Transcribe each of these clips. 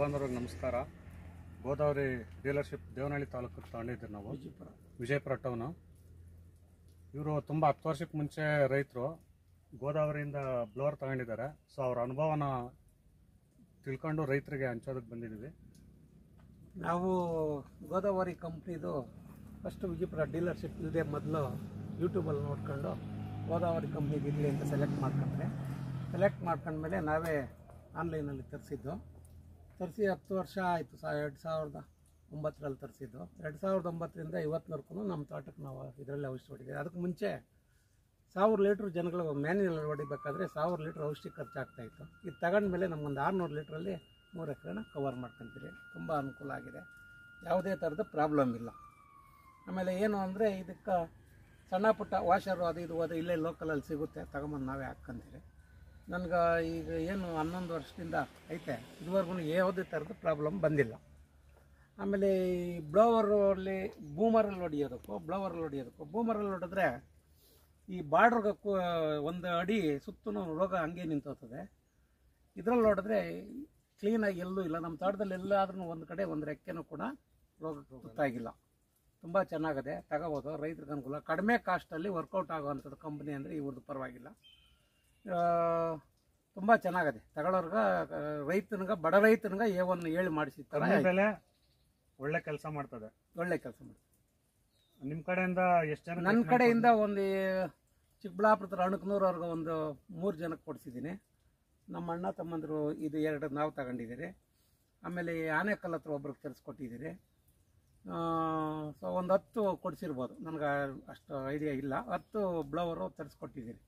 ಬಾಂಧವರಿಗೆ ನಮಸ್ಕಾರ. ಗೋದಾವರಿ ಡೀಲರ್ಶಿಪ್ ದೇವನಹಳ್ಳಿ ತಾಲೂಕು ತಗೊಂಡಿದ್ದೀವಿ ನಾವು, ವಿಜಯಪುರ ಟೌನು. ಇವರು ತುಂಬ 10 ವರ್ಷಕ್ಕೆ ಮುಂಚೆ ರೈತರು ಗೋದಾವರಿಯಿಂದ ಬ್ಲೋವರ್ ತಗೊಂಡಿದ್ದಾರೆ. ಸೊ ಅವ್ರ ಅನುಭವನ ತಿಳ್ಕೊಂಡು ರೈತರಿಗೆ ಹಂಚೋದಕ್ಕೆ ಬಂದಿದ್ದೀವಿ. ನಾವು ಗೋದಾವರಿ ಕಂಪ್ನಿದು ಫಸ್ಟ್ ವಿಜಯಪುರ ಡೀಲರ್ಶಿಪ್ ಇಲ್ಲದೆ ಮೊದಲು ಯೂಟ್ಯೂಬಲ್ಲಿ ನೋಡ್ಕೊಂಡು ಗೋದಾವರಿ ಕಂಪ್ನಿಗೆ ಇರಲಿ ಅಂತ ಸೆಲೆಕ್ಟ್ ಮಾಡ್ಕೊಂಡ್ಮೇಲೆ ನಾವೇ ಆನ್ಲೈನಲ್ಲಿ ತರಿಸಿ 10 ವರ್ಷ ಆಯಿತು. 2009ರಲ್ಲಿ ತರಿಸಿದ್ದು. 2009ರಿಂದ ಇವತ್ತಿನವರೆಗೂ ನಮ್ಮ ತೋಟಕ್ಕೆ ನಾವು ಇದರಲ್ಲೇ ಔಷಧಿ ಹೊಡಿದ್ದೀವಿ. ಅದಕ್ಕೆ ಮುಂಚೆ 1000 ಲೀಟ್ರ್ ಜನಗಳು ಮ್ಯಾನ್ಯುವಲ್ ಹೊಡಿಬೇಕಾದ್ರೆ 1000 ಲೀಟ್ರ್ ಔಷಧಿ ಖರ್ಚಾಗ್ತಾಯಿತ್ತು. ಇದು ತಗೊಂಡ್ಮೇಲೆ ನಮಗೊಂದು 600 ಲೀಟ್ರಲ್ಲಿ 3 ಎಕರೆನ ಕವರ್ ಮಾಡ್ಕೊತೀರಿ. ತುಂಬ ಅನುಕೂಲ ಆಗಿದೆ, ಯಾವುದೇ ಥರದ ಪ್ರಾಬ್ಲಮ್ ಇಲ್ಲ. ಆಮೇಲೆ ಏನು ಅಂದರೆ ಇದಕ್ಕೆ ಸಣ್ಣ ಪುಟ್ಟ ವಾಷರು ಅದು ಇದು ಹೋದ್ರೆ ಇಲ್ಲೇ ಲೋಕಲಲ್ಲಿ ಸಿಗುತ್ತೆ, ತಗೊಂಬಂದು ನಾವೇ ಹಾಕ್ಕೊಂತೀರಿ. ನನಗೆ ಈಗ ಏನು 11 ವರ್ಷದಿಂದ ಐತೆ, ಇದುವರೆಗೂ ಯಾವುದೇ ಥರದ ಪ್ರಾಬ್ಲಮ್ ಬಂದಿಲ್ಲ. ಆಮೇಲೆ ಈ ಬ್ಲೋವರಲ್ಲಿ ಬೂಮರಲ್ಲಿ ಹೊಡಿಯೋದಕ್ಕೂ ಬೂಮರಲ್ಲಿ ಹೊಡೆದ್ರೆ ಈ ಬಾರ್ಡ್ರಿಗೆ 1 ಅಡಿ ಸುತ್ತೂ ರೋಗ ಹಂಗೆ ನಿಂತೋಗ್ತದೆ. ಇದರಲ್ಲಿ ಹೊಡೆದ್ರೆ ಕ್ಲೀನಾಗಿ ಎಲ್ಲೂ ಇಲ್ಲ. ನಮ್ಮ ತೋಟದಲ್ಲಿ ಎಲ್ಲಾದ್ರೂ ಒಂದು ಕಡೆ ಒಂದು ರೆಕ್ಕೆನೂ ಕೂಡ ರೋಗ ಗೊತ್ತಾಗಿಲ್ಲ. ತುಂಬ ಚೆನ್ನಾಗಿದೆ, ತಗೋಬೋದು, ರೈತರಿಗೆ ಅನುಕೂಲ. ಕಡಿಮೆ ಕಾಸ್ಟಲ್ಲಿ ವರ್ಕೌಟ್ ಆಗೋವಂಥದ್ದು ಕಂಪ್ನಿ ಅಂದರೆ ಇವ್ರದ್ದು ಪರವಾಗಿಲ್ಲ. ತುಂಬ ಚೆನ್ನಾಗಿದೆ, ತಗೊಳ್ಳೋರ್ಗೆ ರೈತನಿಗೆ ಬಡ ರೈತನಿಗೆ ಏವನ್ನು ಹೇಳಿ ಮಾಡಿಸಿ ಒಳ್ಳೆ ಕೆಲಸ ಮಾಡ್ತದೆ. ನಿಮ್ಮ ಕಡೆಯಿಂದ ಎಷ್ಟು ಜನ? ನನ್ನ ಕಡೆಯಿಂದ ಒಂದು ಚಿಕ್ಕಬಳ್ಳಾಪುರ ಅಣಕನೂರವ್ರಿಗೆ ಒಂದು 3 ಜನಕ್ಕೆ ಕೊಡಿಸಿದ್ದೀನಿ. ನಮ್ಮ ಅಣ್ಣ ತಮ್ಮಂದರು ಇದು 2 ನಾವು ತಗೊಂಡಿದ್ದೀರಿ. ಆಮೇಲೆ ಆನೆಕಲ್ ಹತ್ರ ಒಬ್ರಿಗೆ ತರಿಸ್ಕೊಟ್ಟಿದ್ದೀರಿ. ಸೊ ಒಂದು 10 ಕೊಡಿಸಿರ್ಬೋದು, ನನಗೆ ಅಷ್ಟು ಐಡಿಯಾ ಇಲ್ಲ. 10 ಬ್ಲವರು ತರಿಸ್ಕೊಟ್ಟಿದ್ದೀರಿ.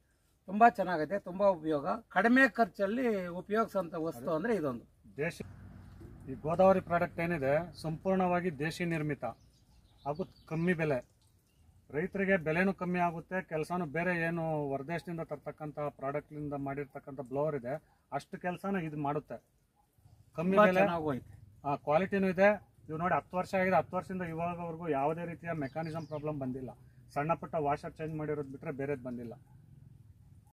ತುಂಬ ಚೆನ್ನಾಗಿದೆ, ತುಂಬ ಉಪಯೋಗ, ಕಡಿಮೆ ಖರ್ಚಲ್ಲಿ ಉಪಯೋಗಿಸೋಂಥ ವಸ್ತು ಅಂದರೆ ಇದೊಂದು. ಈ ಗೋದಾವರಿ ಪ್ರಾಡಕ್ಟ್ ಏನಿದೆ ಸಂಪೂರ್ಣವಾಗಿ ದೇಶಿ ನಿರ್ಮಿತ ಹಾಗೂ ಕಮ್ಮಿ ಬೆಲೆ. ರೈತರಿಗೆ ಬೆಲೆನೂ ಕಮ್ಮಿ ಆಗುತ್ತೆ, ಕೆಲಸನೂ ಬೇರೆ ಏನು ಹೊರದೇಶದಿಂದ ತರ್ತಕ್ಕಂಥ ಪ್ರಾಡಕ್ಟ್ಲಿಂದ ಮಾಡಿರ್ತಕ್ಕಂಥ ಬ್ಲೋವರ್ ಇದೆ ಅಷ್ಟು ಕೆಲಸನೂ ಇದು ಮಾಡುತ್ತೆ. ಕಮ್ಮಿ ಬೆಲೆ, ಕ್ವಾಲಿಟಿನೂ ಇದೆ. ಇವು ನೋಡಿ 10 ವರ್ಷ ಆಗಿದೆ. 10 ವರ್ಷದಿಂದ ಇವಾಗವರೆಗೂ ಯಾವುದೇ ರೀತಿಯ ಮೆಕ್ಯಾನಿಸಮ್ ಪ್ರಾಬ್ಲಮ್ ಬಂದಿಲ್ಲ. ಸಣ್ಣ ಪುಟ್ಟ ವಾಷರ್ ಚೇಂಜ್ ಮಾಡಿರೋದು ಬಿಟ್ಟರೆ ಬೇರೆದು ಬಂದಿಲ್ಲ.